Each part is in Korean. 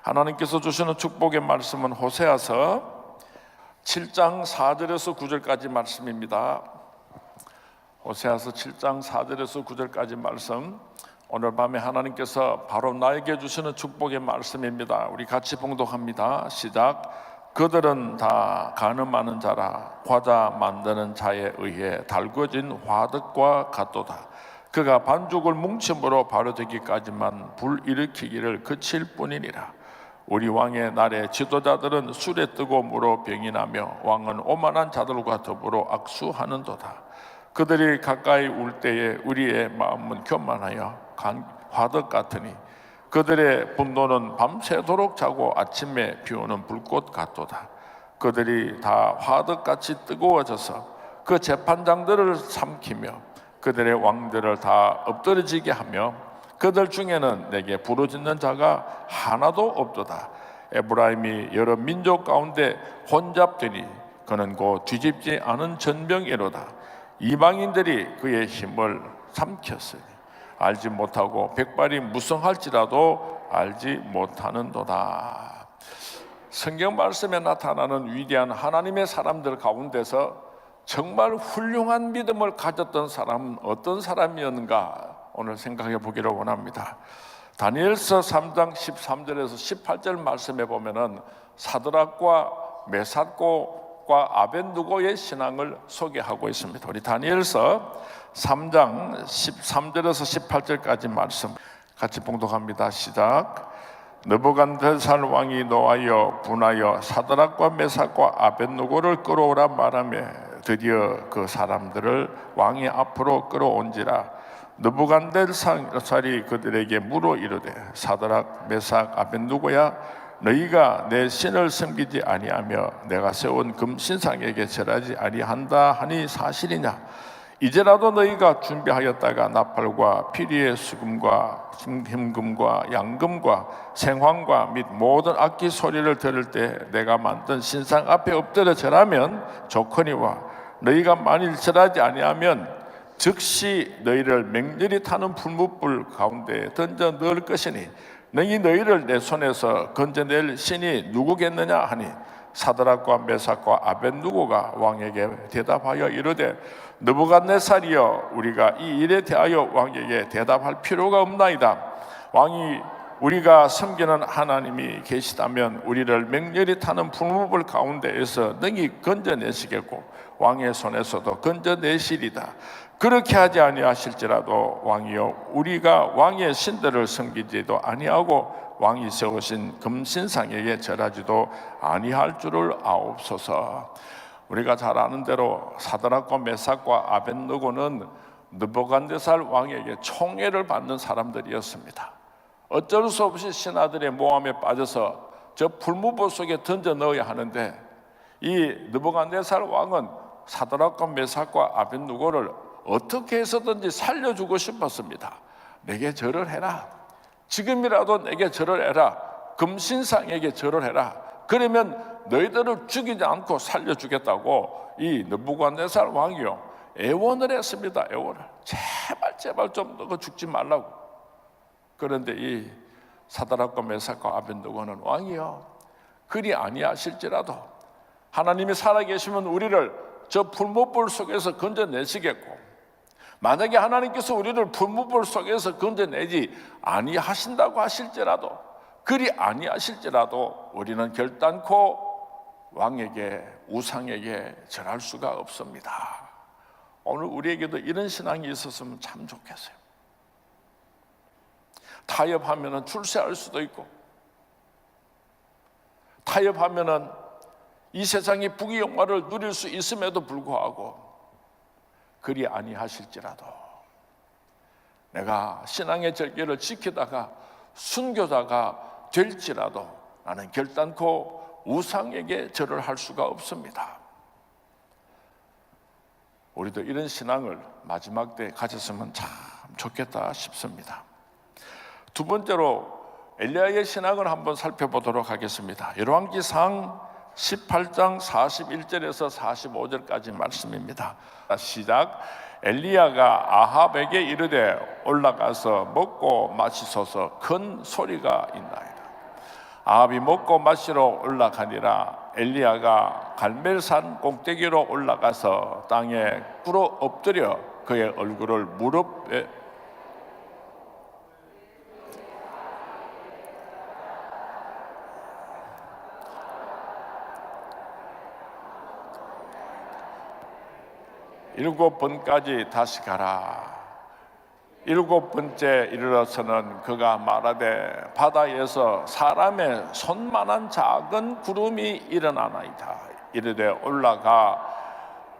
하나님께서 주시는 축복의 말씀은 호세아서 7장 4절에서 9절까지 말씀입니다. 호세아서 7장 4절에서 9절까지 말씀, 오늘 밤에 하나님께서 바로 나에게 주시는 축복의 말씀입니다. 우리 같이 봉독합니다. 시작. 그들은 다 가늠하는 자라 과자 만드는 자에 의해 달궈진 화덕과 같도다. 그가 반죽을 뭉침으로 바로되기까지만 불일으키기를 그칠 뿐이니라. 우리 왕의 날에 지도자들은 술에 뜨거움으로 병이 나며 왕은 오만한 자들과 더불어 악수하는도다. 그들이 가까이 올 때에 우리의 마음은 교만하여 화덕 같으니 그들의 분노는 밤새도록 자고 아침에 피우는 불꽃 같도다. 그들이 다 화덕같이 뜨거워져서 그 재판장들을 삼키며 그들의 왕들을 다 엎드러지게 하며 그들 중에는 내게 부르짖는 자가 하나도 없도다. 에브라임이 여러 민족 가운데 혼잡되니 그는 곧 뒤집지 않은 전병이로다. 이방인들이 그의 힘을 삼켰으니 알지 못하고 백발이 무성할지라도 알지 못하는도다. 성경 말씀에 나타나는 위대한 하나님의 사람들 가운데서 정말 훌륭한 믿음을 가졌던 사람은 어떤 사람이었는가 오늘 생각해 보기를 원합니다. 다니엘서 3장 13절에서 18절 말씀에 보면은 사드락과 메삭과 아벤누고의 신앙을 소개하고 있습니다. 우리 다니엘서 3장 13절에서 18절까지 말씀 같이 봉독합니다. 시작. 느부갓네살 왕이 노하여 분하여 사드락과 메삭과 아벤누고를 끌어오라 말하며 드디어 그 사람들을 왕의 앞으로 끌어온지라. 느부갓네살이 그들에게 물어 이르되 사드락 메삭 아벤누고야, 너희가 내 신을 섬기지 아니하며 내가 세운 금신상에게 절하지 아니한다 하니 사실이냐? 이제라도 너희가 준비하였다가 나팔과 피리의 수금과 힘금과 양금과 생황과 및 모든 악기 소리를 들을 때 내가 만든 신상 앞에 엎드려 절하면 좋거니와, 너희가 만일 절하지 아니하면 즉시 너희를 맹렬히 타는 불뭇불 가운데 던져 넣을 것이니 너희를 내 손에서 건져낼 신이 누구겠느냐 하니, 사드락과 메삭과 아벤누고가 왕에게 대답하여 이르되 느부갓네살이여, 우리가 이 일에 대하여 왕에게 대답할 필요가 없나이다. 왕이 우리가 섬기는 하나님이 계시다면 우리를 맹렬히 타는 불무불 가운데에서 능히 건져내시겠고 왕의 손에서도 건져내시리다. 그렇게 하지 아니하실지라도 왕이여, 우리가 왕의 신들을 섬기지도 아니하고 왕이 세우신 금신상에게 절하지도 아니할 줄을 아옵소서. 우리가 잘 아는 대로 사드락과 메삭과 아벤누고는 느부갓네살 왕에게 총애를 받는 사람들이었습니다. 어쩔 수 없이 신하들의 모함에 빠져서 저 불무불 속에 던져 넣어야 하는데, 이 느부갓네살 왕은 사드락과 메삭과 아벤누고를 어떻게 해서든지 살려주고 싶었습니다. 내게 절을 해라. 지금이라도 내게 절을 해라. 금신상에게 절을 해라. 그러면 너희들을 죽이지 않고 살려주겠다고 이 느부갓네살 왕이요 애원을 했습니다. 애원을. 제발 좀 너 죽지 말라고. 그런데 이 사드락과 메삭과 아벤누고는 왕이요, 그리 아니하실지라도 하나님이 살아계시면 우리를 저 불못불 속에서 건져내시겠고, 만약에 하나님께서 우리를 불못불 속에서 건져내지 아니하신다고 하실지라도, 그리 아니하실지라도 우리는 결단코 왕에게, 우상에게 절할 수가 없습니다. 오늘 우리에게도 이런 신앙이 있었으면 참 좋겠어요. 타협하면은 출세할 수도 있고, 타협하면은 이 세상의 부귀영화를 누릴 수 있음에도 불구하고 그리 아니하실지라도 내가 신앙의 절개를 지키다가 순교자가 될지라도 나는 결단코 우상에게 절을 할 수가 없습니다. 우리도 이런 신앙을 마지막 때 가졌으면 참 좋겠다 싶습니다. 두 번째로 엘리야의 신앙을 한번 살펴보도록 하겠습니다. 열왕기상 18장 41절에서 45절까지 말씀입니다. 시작. 엘리야가 아합에게 이르되 올라가서 먹고 마시소서 큰 소리가 있나이다. 아합이 먹고 마시러 올라가니라. 엘리야가 갈멜산 꼭대기로 올라가서 땅에 꿇어 엎드려 그의 얼굴을 무릎에 일곱 번까지 다시 가라. 일곱 번째 이르러서는 그가 말하되 바다에서 사람의 손만한 작은 구름이 일어나나이다. 이르되 올라가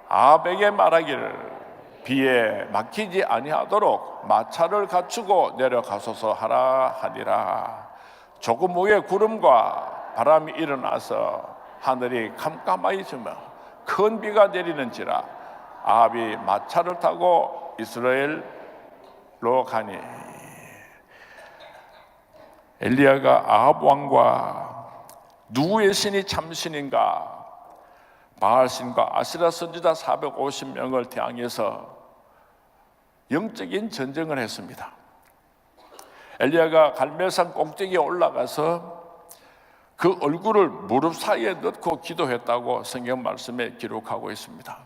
아합에게 말하기를 비에 막히지 아니하도록 마차를 갖추고 내려가소서 하라 하니라. 조금 후에 구름과 바람이 일어나서 하늘이 캄캄하여지며 큰 비가 내리는지라. 아합이 마차를 타고 이스라엘로 가니 엘리야가 아합 왕과 누구의 신이 참신인가 바알신과 아시라 선지자 450명을 대항해서 영적인 전쟁을 했습니다. 엘리야가 갈멜산 꼭대기에 올라가서 그 얼굴을 무릎 사이에 넣고 기도했다고 성경 말씀에 기록하고 있습니다.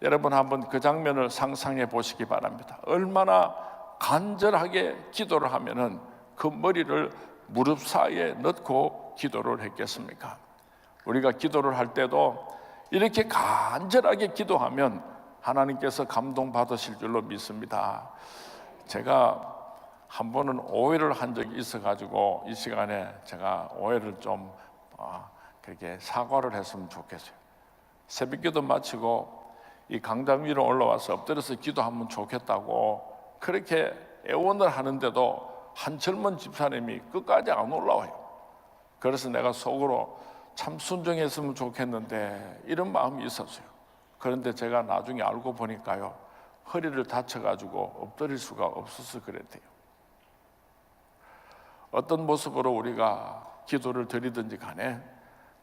여러분 한번 그 장면을 상상해 보시기 바랍니다. 얼마나 간절하게 기도를 하면은 그 머리를 무릎 사이에 넣고 기도를 했겠습니까? 우리가 기도를 할 때도 이렇게 간절하게 기도하면 하나님께서 감동받으실 줄로 믿습니다. 제가 한 번은 오해를 한 적이 있어가지고 이 시간에 제가 오해를 좀 그렇게 사과를 했으면 좋겠어요. 새벽기도 마치고 이 강당 위로 올라와서 엎드려서 기도하면 좋겠다고 그렇게 애원을 하는데도 한 젊은 집사님이 끝까지 안 올라와요. 그래서 내가 속으로 참 순종했으면 좋겠는데 이런 마음이 있었어요. 그런데 제가 나중에 알고 보니까요, 허리를 다쳐가지고 엎드릴 수가 없어서 그랬대요. 어떤 모습으로 우리가 기도를 드리든지 간에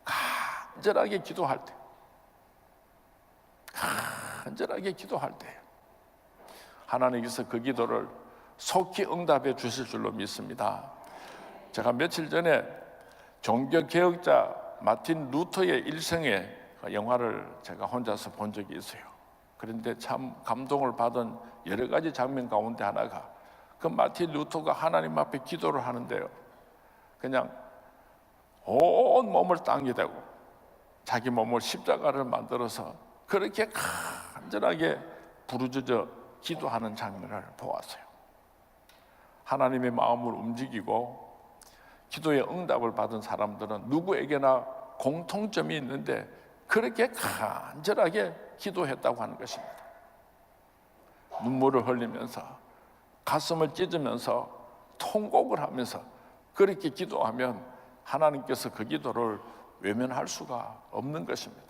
간절하게 기도할 때, 간절하게 기도할 때 하나님께서 그 기도를 속히 응답해 주실 줄로 믿습니다. 제가 며칠 전에 종교개혁자 마틴 루터의 일생의 영화를 제가 혼자서 본 적이 있어요. 그런데 참 감동을 받은 여러 가지 장면 가운데 하나가 그 마틴 루터가 하나님 앞에 기도를 하는데요, 그냥 온 몸을 땅에 대고 자기 몸을 십자가를 만들어서 그렇게 간절하게 부르짖어 기도하는 장면을 보았어요. 하나님의 마음을 움직이고 기도의 응답을 받은 사람들은 누구에게나 공통점이 있는데 그렇게 간절하게 기도했다고 하는 것입니다. 눈물을 흘리면서 가슴을 찢으면서 통곡을 하면서 그렇게 기도하면 하나님께서 그 기도를 외면할 수가 없는 것입니다.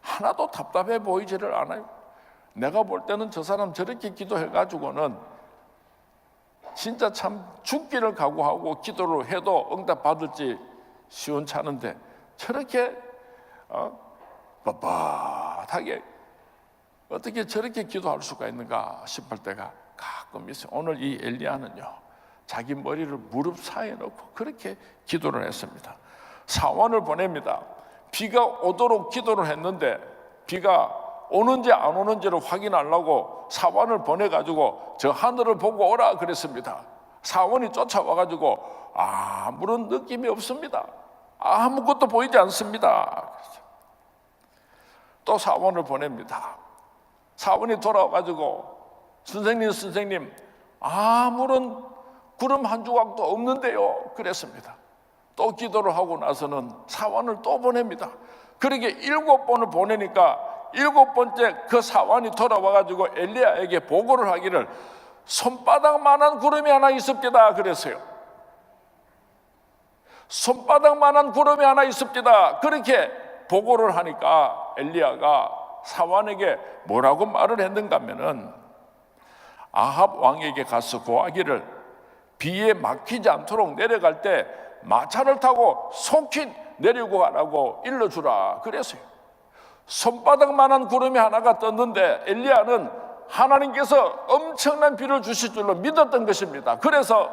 하나도 답답해 보이지를 않아요. 내가 볼 때는 저 사람 저렇게 기도해가지고는 진짜 참 죽기를 각오하고 기도를 해도 응답받을지 시원찮은데 저렇게 뻣뻣하게 어떻게 저렇게 기도할 수가 있는가 싶을 때가 가끔 있어요. 오늘 이 엘리야는요, 자기 머리를 무릎 사이에 놓고 그렇게 기도를 했습니다. 사원을 보냅니다. 비가 오도록 기도를 했는데 비가 오는지 안 오는지를 확인하려고 사원을 보내가지고 저 하늘을 보고 오라 그랬습니다. 사원이 쫓아와가지고 아무런 느낌이 없습니다. 아무것도 보이지 않습니다. 또 사원을 보냅니다. 사원이 돌아와가지고 선생님 아무런 구름 한 조각도 없는데요 그랬습니다. 또 기도를 하고 나서는 사원을 또 보냅니다. 그렇게 7번을 보내니까 7번째 그 사원이 돌아와가지고 엘리야에게 보고를 하기를 손바닥만한 구름이 하나 있습니다 그랬어요. 손바닥만한 구름이 하나 있습니다. 그렇게 보고를 하니까 엘리야가 사원에게 뭐라고 말을 했는가 하면은 아합 왕에게 가서 고하기를 비에 막히지 않도록 내려갈 때 마차를 타고 속히 내리고 가라고 일러주라 그랬어요. 손바닥만한 구름이 하나가 떴는데 엘리야는 하나님께서 엄청난 비를 주실 줄로 믿었던 것입니다. 그래서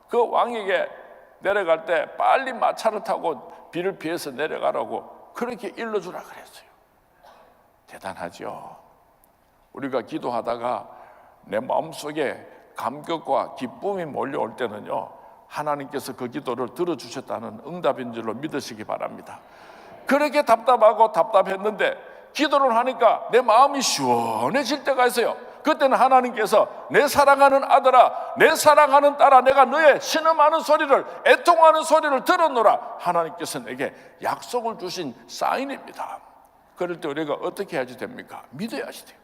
그 왕에게 내려갈 때 빨리 마차를 타고 비를 피해서 내려가라고 그렇게 일러주라 그랬어요. 대단하죠. 우리가 기도하다가 내 마음속에 감격과 기쁨이 몰려올 때는요, 하나님께서 그 기도를 들어주셨다는 응답인 줄로 믿으시기 바랍니다. 그렇게 답답하고 답답했는데 기도를 하니까 내 마음이 시원해질 때가 있어요. 그때는 하나님께서 내 사랑하는 아들아, 내 사랑하는 딸아, 내가 너의 신음하는 소리를, 애통하는 소리를 들었노라, 하나님께서 내게 약속을 주신 사인입니다. 그럴 때 우리가 어떻게 해야지 됩니까? 믿어야지 돼요.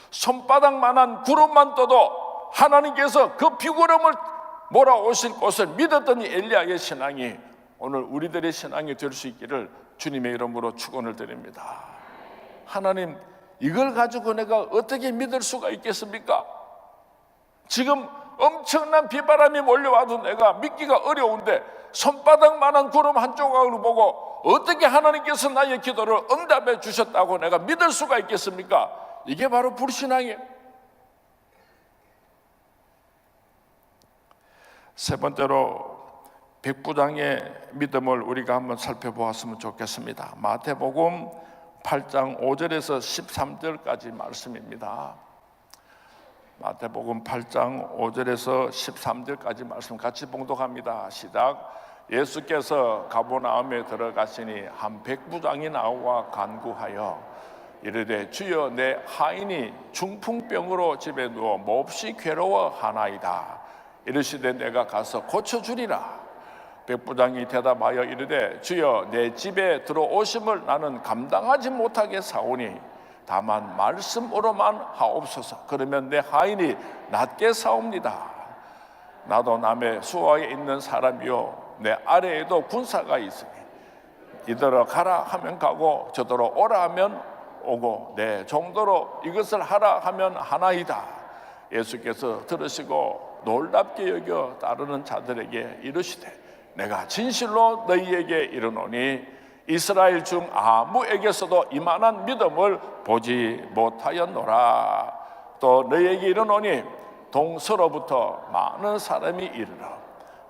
손바닥만한 구름만 떠도 하나님께서 그 비구름을 몰아오실 것을 믿었던 이 엘리야의 신앙이 오늘 우리들의 신앙이 될 수 있기를 주님의 이름으로 축원을 드립니다. 하나님, 이걸 가지고 내가 어떻게 믿을 수가 있겠습니까? 지금 엄청난 비바람이 몰려와도 내가 믿기가 어려운데 손바닥만한 구름 한 조각을 보고 어떻게 하나님께서 나의 기도를 응답해 주셨다고 내가 믿을 수가 있겠습니까? 이게 바로 불신앙이에요. 세 번째로 백부장의 믿음을 우리가 한번 살펴보았으면 좋겠습니다. 마태복음 8장 5절에서 13절까지 말씀입니다. 마태복음 8장 5절에서 13절까지 말씀 같이 봉독합니다. 시작. 예수께서 가버나움에 들어가시니 한 백부장이 나와 간구하여 이르되 주여, 내 하인이 중풍병으로 집에 누워 몹시 괴로워하나이다. 이르시되 내가 가서 고쳐주리라. 백부장이 대답하여 이르되 주여, 내 집에 들어오심을 나는 감당하지 못하게 사오니 다만 말씀으로만 하옵소서. 그러면 내 하인이 낫게 사옵니다. 나도 남의 수하에 있는 사람이요 내 아래에도 군사가 있으니 이더러 가라 하면 가고 저더러 오라 하면 오고 내 정도로 이것을 하라 하면 하나이다. 예수께서 들으시고 놀랍게 여겨 따르는 자들에게 이르시되 내가 진실로 너희에게 이르노니 이스라엘 중 아무에게서도 이만한 믿음을 보지 못하였노라. 또 너희에게 이르노니 동서로부터 많은 사람이 이르러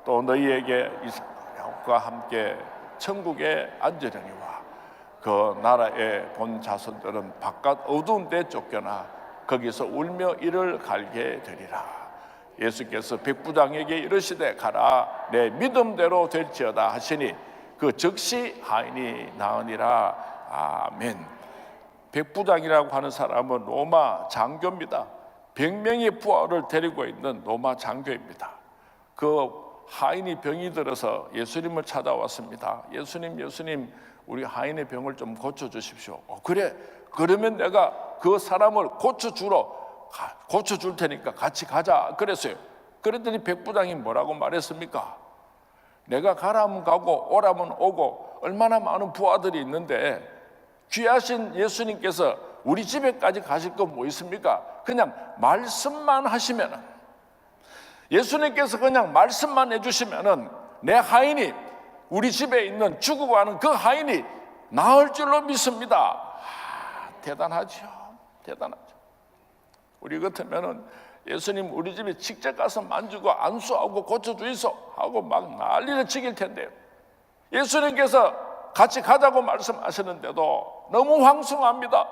또 너희에게 이삭과 함께 천국에 앉으려니와 그 나라의 본 자손들은 바깥 어두운 데 쫓겨나 거기서 울며 이를 갈게 되리라. 예수께서 백부장에게 이르시되 가라, 내 믿음대로 될지어다 하시니 그 즉시 하인이 나으니라. 아멘. 백부장이라고 하는 사람은 로마 장교입니다. 100명의 부하를 데리고 있는 로마 장교입니다. 그 하인이 병이 들어서 예수님을 찾아왔습니다. 예수님, 우리 하인의 병을 좀 고쳐주십시오. 그래, 그러면 내가 그 사람을 고쳐줄 테니까 같이 가자 그랬어요. 그랬더니 백부장이 뭐라고 말했습니까? 내가 가라면 가고 오라면 오고 얼마나 많은 부하들이 있는데 귀하신 예수님께서 우리 집에까지 가실 건 뭐 있습니까? 그냥 말씀만 하시면은, 예수님께서 그냥 말씀만 해주시면은 내 하인이, 우리 집에 있는 죽어가는 그 하인이 나을 줄로 믿습니다. 대단하죠. 대단하죠. 우리 같으면은 예수님 우리 집에 직접 가서 만지고 안수하고 고쳐주이소 하고 막 난리를 치길 텐데요. 예수님께서 같이 가자고 말씀하시는데도 너무 황송합니다.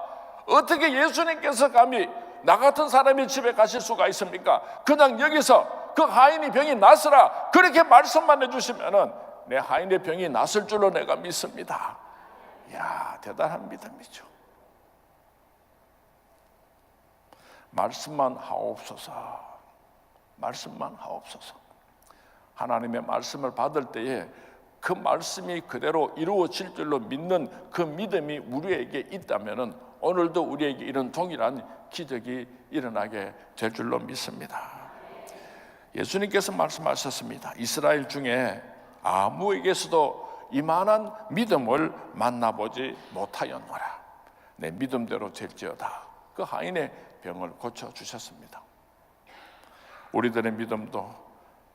어떻게 예수님께서 감히 나 같은 사람이 집에 가실 수가 있습니까? 그냥 여기서 그 하인이 병이 낫으라 그렇게 말씀만 해주시면은 내 하인의 병이 낫을 줄로 내가 믿습니다. 이야, 대단한 믿음이죠. 말씀만 하옵소서. 말씀만 하옵소서. 하나님의 말씀을 받을 때에 그 말씀이 그대로 이루어질 줄로 믿는 그 믿음이 우리에게 있다면 오늘도 우리에게 이런 동일한 기적이 일어나게 될 줄로 믿습니다. 예수님께서 말씀하셨습니다. 이스라엘 중에 아무에게서도 이만한 믿음을 만나보지 못하였노라. 내 믿음대로 될지어다. 그 하인의 병을 고쳐주셨습니다. 우리들의 믿음도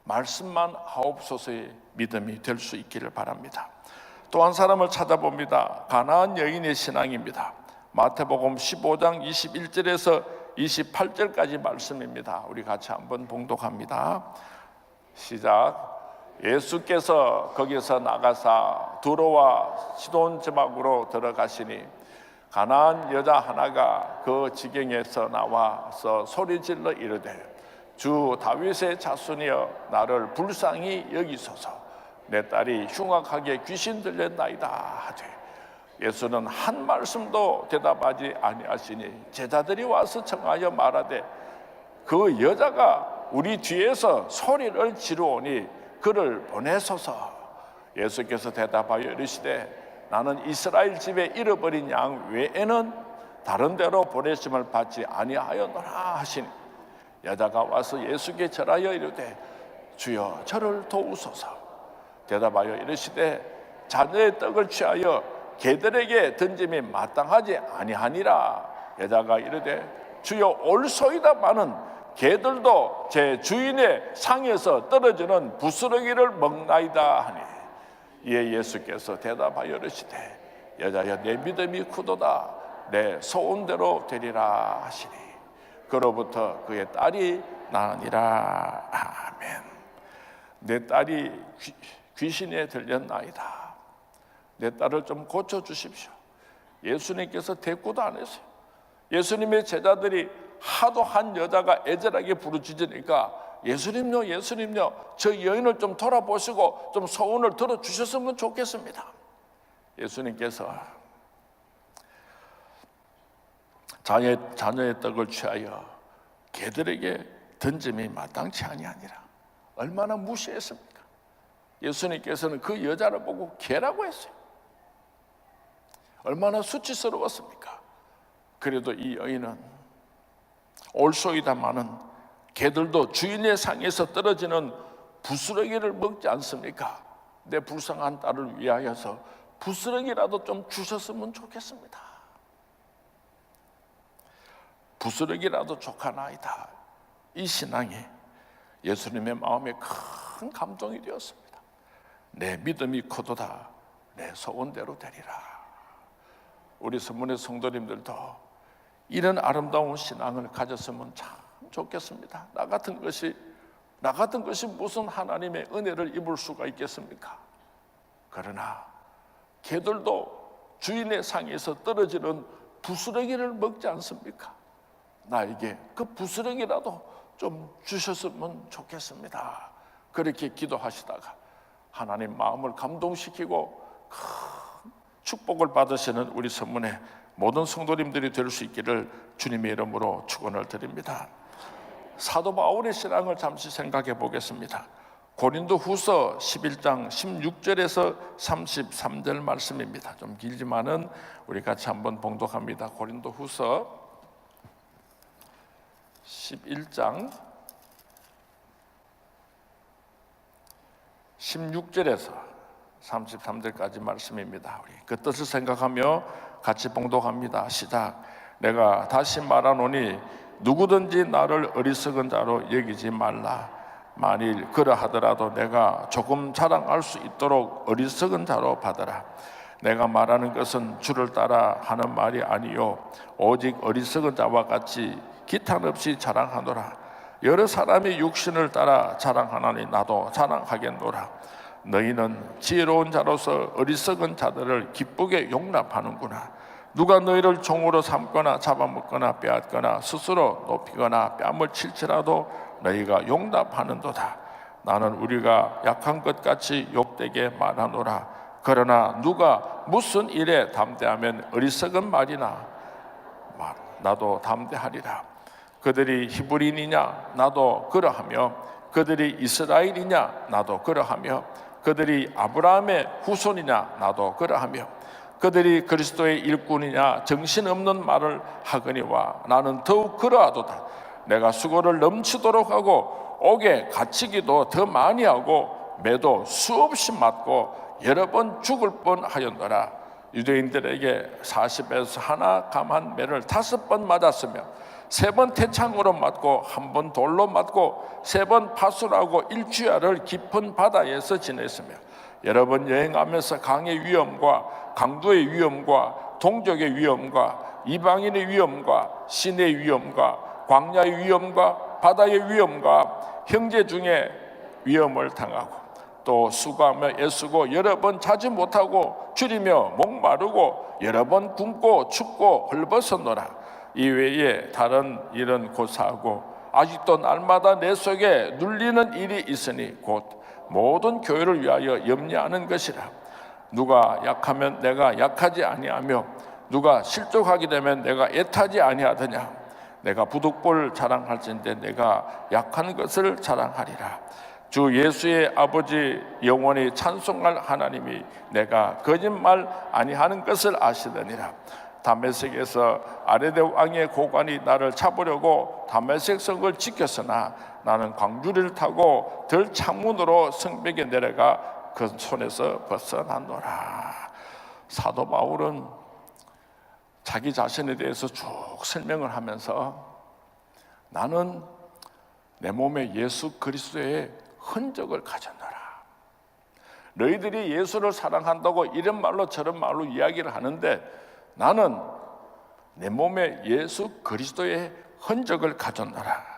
말씀만 하옵소서의 믿음이 될 수 있기를 바랍니다. 또 한 사람을 찾아봅니다. 가나안 여인의 신앙입니다. 마태복음 15장 21절에서 28절까지 말씀입니다. 우리 같이 한번 봉독합니다. 시작. 예수께서 거기서 나가사 두로와 시돈 지방으로 들어가시니 가나안 여자 하나가 그 지경에서 나와서 소리질러 이르되 주 다윗의 자손이여 나를 불쌍히 여기소서 내 딸이 흉악하게 귀신 들렸나이다 하되 예수는 한 말씀도 대답하지 아니하시니 제자들이 와서 청하여 말하되 그 여자가 우리 뒤에서 소리를 지르오니 그를 보내소서. 예수께서 대답하여 이르시되 나는 이스라엘 집에 잃어버린 양 외에는 다른 데로 보내심을 받지 아니하였노라 하시니 여자가 와서 예수께 절하여 이르되 주여 저를 도우소서. 대답하여 이르시되 자녀의 떡을 취하여 개들에게 던짐이 마땅하지 아니하니라. 여자가 이르되 주여 옳소이다마는 개들도 제 주인의 상에서 떨어지는 부스러기를 먹나이다 하니 이에 예수께서 대답하여 이르시되 여자여 내 믿음이 크도다 내 소원대로 되리라 하시니 그로부터 그의 딸이 나으니라. 아멘. 내 딸이 귀신에 들렸나이다. 내 딸을 좀 고쳐주십시오. 예수님께서 대꾸도 안 했어요. 예수님의 제자들이 하도 한 여자가 애절하게 부르짖으니까 예수님요 예수님요 저 여인을 좀 돌아보시고 좀 소원을 들어주셨으면 좋겠습니다. 예수님께서 자녀의 떡을 취하여 개들에게 던짐이 마땅치 아니하니라. 얼마나 무시했습니까? 예수님께서는 그 여자를 보고 개라고 했어요. 얼마나 수치스러웠습니까? 그래도 이 여인은 옳소이다마는 개들도 주인의 상에서 떨어지는 부스러기를 먹지 않습니까? 내 불쌍한 딸을 위하여서 부스러기라도 좀 주셨으면 좋겠습니다. 부스러기라도 족하나이다. 이 신앙이 예수님의 마음에 큰 감동이 되었습니다. 내 믿음이 크도다 내 소원대로 되리라. 우리 선문의 성도님들도 이런 아름다운 신앙을 가졌으면 참 좋겠습니다. 나 같은 것이 무슨 하나님의 은혜를 입을 수가 있겠습니까? 그러나 개들도 주인의 상에서 떨어지는 부스러기를 먹지 않습니까? 나에게 그 부스러기라도 좀 주셨으면 좋겠습니다. 그렇게 기도하시다가 하나님 마음을 감동시키고 큰 축복을 받으시는 우리 선문의 모든 성도님들이 될 수 있기를 주님의 이름으로 축원을 드립니다. 사도 바울의 신앙을 잠시 생각해 보겠습니다. 고린도 후서 11장 16절에서 33절 말씀입니다. 좀 길지만은 우리 같이 한번 봉독합니다. 고린도 후서 11장 16절에서 33절까지 말씀입니다. 우리 그 뜻을 생각하며 같이 봉독합니다. 시작. 내가 다시 말하노니 누구든지 나를 어리석은 자로 여기지 말라. 만일 그러하더라도 내가 조금 자랑할 수 있도록 어리석은 자로 받으라. 내가 말하는 것은 주를 따라 하는 말이 아니요 오직 어리석은 자와 같이 기탄 없이 자랑하노라. 여러 사람이 육신을 따라 자랑하나니 나도 자랑하겠노라. 너희는 지혜로운 자로서 어리석은 자들을 기쁘게 용납하는구나. 누가 너희를 종으로 삼거나 잡아먹거나 빼앗거나 스스로 높이거나 뺨을 칠지라도 너희가 용납하는도다. 나는 우리가 약한 것 같이 욕되게 말하노라. 그러나 누가 무슨 일에 담대하면 어리석은 말이나 나도 담대하리라. 그들이 히브리인이냐 나도 그러하며 그들이 이스라엘이냐 나도 그러하며 그들이 아브라함의 후손이냐 나도 그러하며 그들이 그리스도의 일꾼이냐 정신없는 말을 하거니와 나는 더욱 그러하도다. 내가 수고를 넘치도록 하고 옥에 갇히기도 더 많이 하고 매도 수없이 맞고 여러 번 죽을 뻔하였노라. 유대인들에게 40에서 하나 감한 매를 5번 맞았으며 3번 태창으로 맞고 1번 돌로 맞고 3번 파수라고 일주야를 깊은 바다에서 지냈으며 여러 번 여행하면서 강의 위험과 강도의 위험과 동족의 위험과 이방인의 위험과 신의 위험과 광야의 위험과 바다의 위험과 형제 중에 위험을 당하고 또 수고하며 애쓰고 여러 번 자지 못하고 줄이며 목마르고 여러 번 굶고 춥고 헐벗었노라. 이외에 다른 일은 고사하고 아직도 날마다 내 속에 눌리는 일이 있으니 곧 모든 교회를 위하여 염려하는 것이라. 누가 약하면 내가 약하지 아니하며 누가 실족하게 되면 내가 애타지 아니하더냐. 내가 부득불 자랑할진대 내가 약한 것을 자랑하리라. 주 예수의 아버지 영원히 찬송할 하나님이 내가 거짓말 아니하는 것을 아시더니라. 다메섹에서 아레데 왕의 고관이 나를 잡으려고 다메섹 성을 지켰으나 나는 광주리를 타고 들 창문으로 성벽에 내려가 그 손에서 벗어났노라. 사도 바울은 자기 자신에 대해서 쭉 설명을 하면서 나는 내 몸에 예수 그리스도의 흔적을 가졌노라. 너희들이 예수를 사랑한다고 이런 말로 저런 말로 이야기를 하는데 나는 내 몸에 예수 그리스도의 흔적을 가졌노라.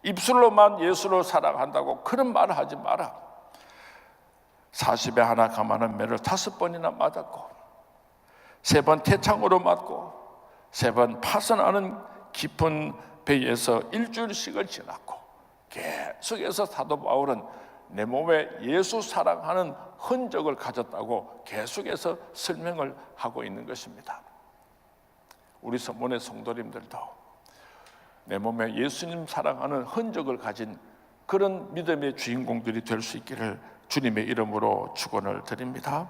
입술로만 예수를 사랑한다고 그런 말을 하지 마라. 40에 하나 감하는 매를 5번이나 맞았고 3번 태창으로 맞고 3번 파선하는 깊은 배에서 일주일씩을 지났고 계속해서 사도 바울은 내 몸에 예수 사랑하는 흔적을 가졌다고 계속해서 설명을 하고 있는 것입니다. 우리 서문의 성도님들도 내 몸에 예수님 사랑하는 흔적을 가진 그런 믿음의 주인공들이 될 수 있기를 주님의 이름으로 축원을 드립니다.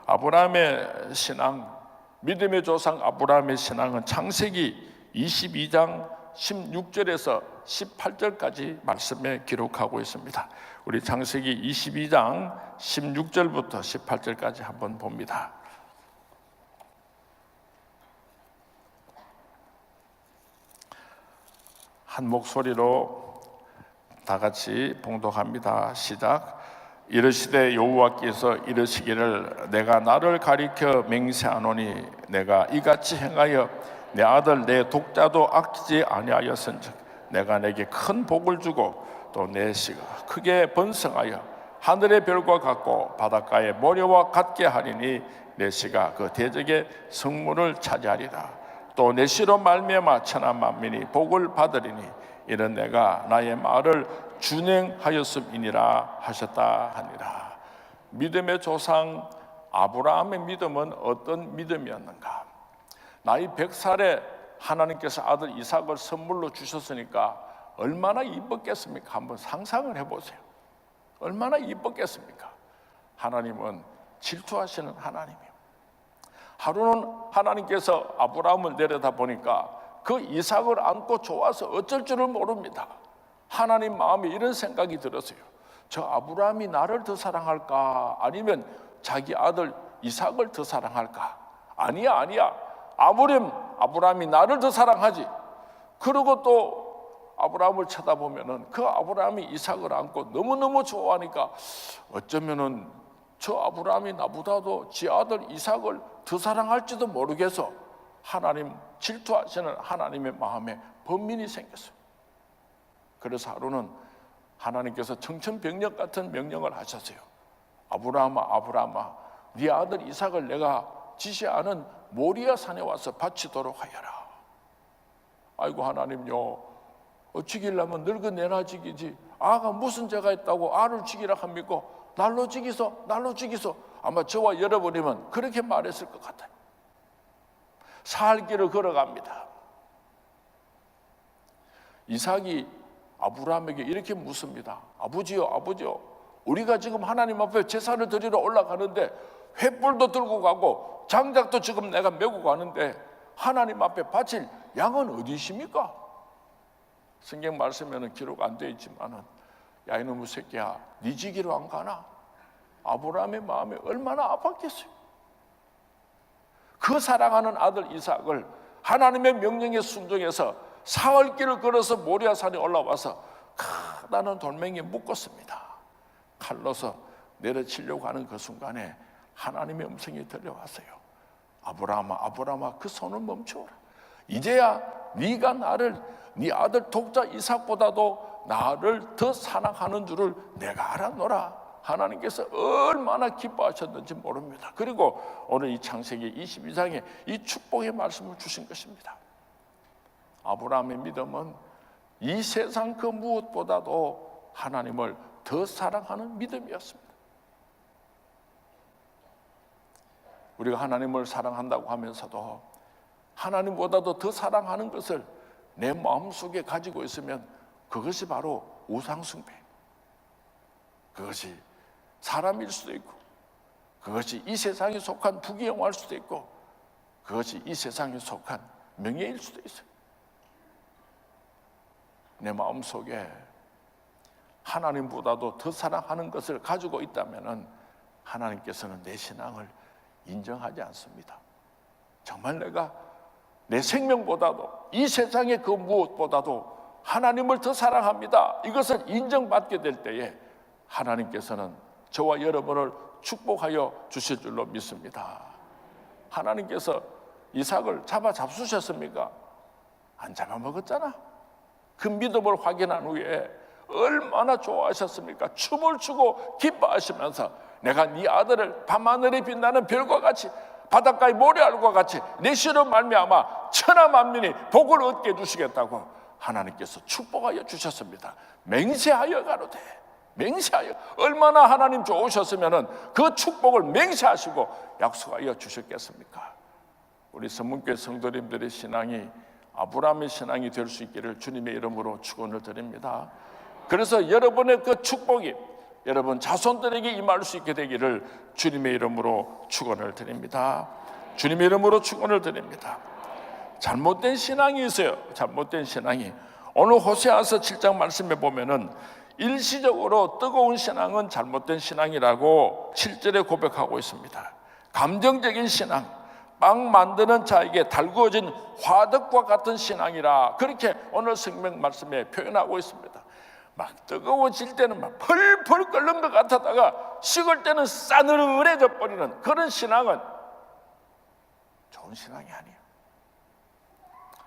아브라함의 신앙, 믿음의 조상 아브라함의 신앙은 창세기 22장 16절에서 18절까지 말씀에 기록하고 있습니다. 우리 창세기 22장 16절부터 18절까지 한번 봅니다. 한 목소리로 다 같이 봉독합니다. 시작. 이르시되 여호와께서 이르시기를 내가 나를 가리켜 맹세하노니 내가 이같이 행하여 내 아들 내 독자도 아끼지 아니하였은즉 내가 내게 큰 복을 주고 또 내 씨가 크게 번성하여 하늘의 별과 같고 바닷가의 모래와 같게 하리니 내 씨가 그 대적의 성문을 차지하리라. 또 내 씨로 말미암아 천하 만민이 복을 받으리니 이는 내가 나의 말을 준행하였음이니라 하셨다 하니라. 믿음의 조상 아브라함의 믿음은 어떤 믿음이었는가? 나이 100살에 하나님께서 아들 이삭을 선물로 주셨으니까 얼마나 이뻤겠습니까? 한번 상상을 해보세요. 얼마나 이뻤겠습니까? 하나님은 질투하시는 하나님이에요. 하루는 하나님께서 아브라함을 내려다 보니까 그 이삭을 안고 좋아서 어쩔 줄을 모릅니다. 하나님 마음에 이런 생각이 들었어요. 저 아브라함이 나를 더 사랑할까? 아니면 자기 아들 이삭을 더 사랑할까? 아니야. 아브라함이 나를 더 사랑하지. 그리고 또 아브라함을 쳐다보면은 그 아브라함이 이삭을 안고 너무너무 좋아하니까 어쩌면은 저 아브라함이 나보다도 지 아들 이삭을 더 사랑할지도 모르겠어. 하나님 질투하시는 하나님의 마음에 번민이 생겼어요. 그래서 하루는 하나님께서 청천벽력 같은 명령을 하셨어요. 아브라함아 네 아들 이삭을 내가 지시하는 모리아 산에 와서 바치도록 하여라. 아이고 하나님요, 죽이려면 늙어내나 죽이지 아가 무슨 죄가 있다고 알을 죽이라 합니까? 날로 죽이소. 아마 저와 여러분이면 그렇게 말했을 것 같아요. 살 길을 걸어갑니다. 이삭이 아브라함에게 이렇게 묻습니다. 아버지요 우리가 지금 하나님 앞에 제사를 드리러 올라가는데 횃불도 들고 가고 장작도 지금 내가 메고 가는데 하나님 앞에 바칠 양은 어디십니까? 성경 말씀에는 기록 안 되어 있지만은 야 이놈의 새끼야 네 지기로 안 가나? 아브라함의 마음이 얼마나 아팠겠어요. 그 사랑하는 아들 이삭을 하나님의 명령에 순종해서 사흘길을 걸어서 모리아산에 올라와서 크다는 돌멩이에 묶었습니다. 칼로서 내려치려고 하는 그 순간에 하나님의 음성이 들려왔어요. 아브라함아 그 손을 멈추어라. 이제야 네가 나를 네 아들 독자 이삭보다도 나를 더 사랑하는 줄을 내가 알았노라. 하나님께서 얼마나 기뻐하셨는지 모릅니다. 그리고 오늘 이 창세기 22장에 이 축복의 말씀을 주신 것입니다. 아브라함의 믿음은 이 세상 그 무엇보다도 하나님을 더 사랑하는 믿음이었습니다. 우리가 하나님을 사랑한다고 하면서도 하나님보다도 더 사랑하는 것을 내 마음속에 가지고 있으면 그것이 바로 우상숭배, 그것이 사람일 수도 있고, 그것이 이 세상에 속한 부귀영화일 수도 있고, 그것이 이 세상에 속한 명예일 수도 있어요. 내 마음속에 하나님보다도 더 사랑하는 것을 가지고 있다면 하나님께서는 내 신앙을 인정하지 않습니다. 정말 내가 내 생명보다도 이 세상의 그 무엇보다도 하나님을 더 사랑합니다, 이것을 인정받게 될 때에 하나님께서는 저와 여러분을 축복하여 주실 줄로 믿습니다. 하나님께서 이삭을 잡수셨습니까? 안 잡아먹었잖아. 그 믿음을 확인한 후에 얼마나 좋아하셨습니까? 춤을 추고 기뻐하시면서 내가 네 아들을 밤하늘에 빛나는 별과 같이 바닷가의 모래알과 같이 내 씨로 말미암아 천하 만민이 복을 얻게 해주시겠다고 하나님께서 축복하여 주셨습니다. 맹세하여 가로되, 맹세하여, 얼마나 하나님 좋으셨으면 그 축복을 맹세하시고 약속하여 주셨겠습니까? 우리 선문교회 성도님들의 신앙이 아브라함의 신앙이 될 수 있기를 주님의 이름으로 축원을 드립니다. 그래서 여러분의 그 축복이 여러분 자손들에게 임할 수 있게 되기를 주님의 이름으로 축원을 드립니다. 주님의 이름으로 축원을 드립니다. 잘못된 신앙이 있어요. 잘못된 신앙이. 오늘 호세아서 7장 말씀에 보면은 일시적으로 뜨거운 신앙은 잘못된 신앙이라고 7절에 고백하고 있습니다. 감정적인 신앙, 빵 만드는 자에게 달구어진 화덕과 같은 신앙이라, 그렇게 오늘 성경 말씀에 표현하고 있습니다. 막 뜨거워질 때는 막 펄펄 끓는 것 같았다가 식을 때는 싸늘해져 버리는 그런 신앙은 좋은 신앙이 아니에요.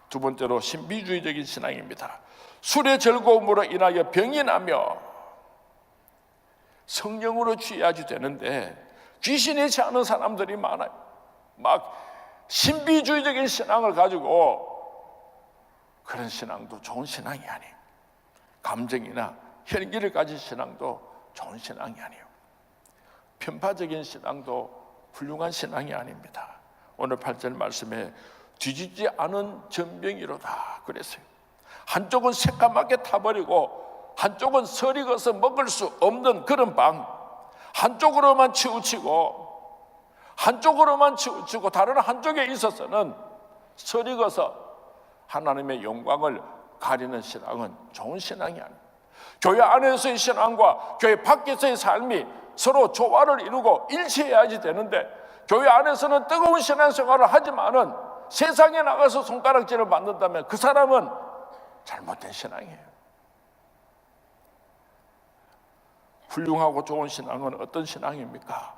두 번째로 신비주의적인 신앙입니다. 술의 즐거움으로 인하여 병이 나며 성령으로 취해야지 되는데 귀신이 취하는 사람들이 많아요. 막 신비주의적인 신앙을 가지고, 그런 신앙도 좋은 신앙이 아니에요. 감정이나 혈기를 가진 신앙도 좋은 신앙이 아니에요. 편파적인 신앙도 훌륭한 신앙이 아닙니다. 오늘 8절 말씀에 뒤집지 않은 전병이로다 그랬어요. 한쪽은 새까맣게 타버리고 한쪽은 설익어서 먹을 수 없는 그런 빵, 한쪽으로만 치우치고 다른 한쪽에 있어서는 설익어서 하나님의 영광을 가리는 신앙은 좋은 신앙이 아닙니다. 교회 안에서의 신앙과 교회 밖에서의 삶이 서로 조화를 이루고 일치해야지 되는데, 교회 안에서는 뜨거운 신앙생활을 하지만은 세상에 나가서 손가락질을 받는다면 그 사람은 잘못된 신앙이에요. 훌륭하고 좋은 신앙은 어떤 신앙입니까?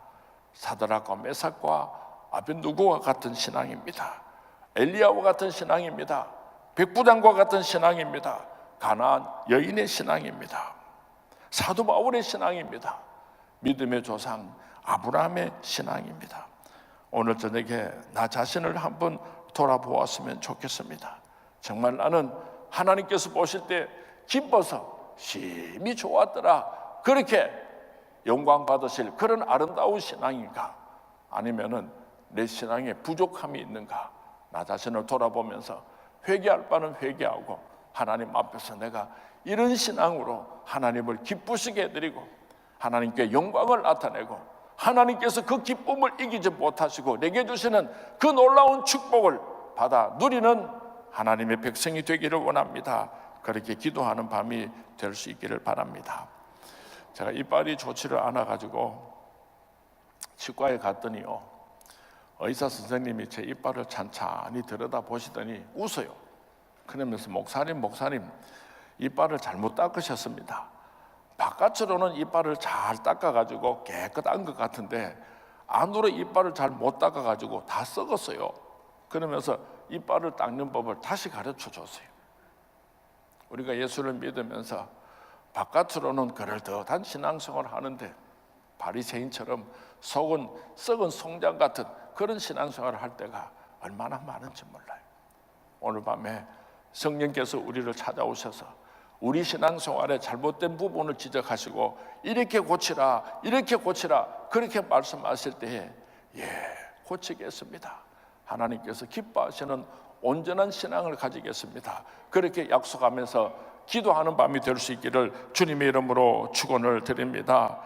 사드락과 메삭과 아벤누고와 같은 신앙입니다. 엘리야와 같은 신앙입니다. 백부장과 같은 신앙입니다. 가나안 여인의 신앙입니다. 사도 바울의 신앙입니다. 믿음의 조상 아브라함의 신앙입니다. 오늘 저녁에 나 자신을 한번 돌아보았으면 좋겠습니다. 정말 나는 하나님께서 보실 때 기뻐서 심히 좋았더라, 그렇게 영광 받으실 그런 아름다운 신앙인가? 아니면은 내 신앙에 부족함이 있는가? 나 자신을 돌아보면서 회개할 바는 회개하고 하나님 앞에서 내가 이런 신앙으로 하나님을 기쁘시게 해드리고 하나님께 영광을 나타내고 하나님께서 그 기쁨을 이기지 못하시고 내게 주시는 그 놀라운 축복을 받아 누리는 하나님의 백성이 되기를 원합니다. 그렇게 기도하는 밤이 될 수 있기를 바랍니다. 제가 이빨이 좋지를 않아가지고 치과에 갔더니요, 의사 선생님이 제 이빨을 찬찬히 들여다보시더니 웃어요. 그러면서 목사님 이빨을 잘못 닦으셨습니다. 바깥으로는 이빨을 잘 닦아가지고 깨끗한 것 같은데 안으로 이빨을 잘 못 닦아가지고 다 썩었어요. 그러면서 이빨을 닦는 법을 다시 가르쳐 줬어요. 우리가 예수를 믿으면서 바깥으로는 그럴듯한 신앙생활을 하는데 바리새인처럼 속은 썩은 송장 같은 그런 신앙생활을 할 때가 얼마나 많은지 몰라요. 오늘 밤에 성령께서 우리를 찾아오셔서 우리 신앙생활의 잘못된 부분을 지적하시고 이렇게 고치라, 이렇게 고치라 그렇게 말씀하실 때에 고치겠습니다. 하나님께서 기뻐하시는 온전한 신앙을 가지겠습니다. 그렇게 약속하면서 기도하는 밤이 될 수 있기를 주님의 이름으로 축원을 드립니다.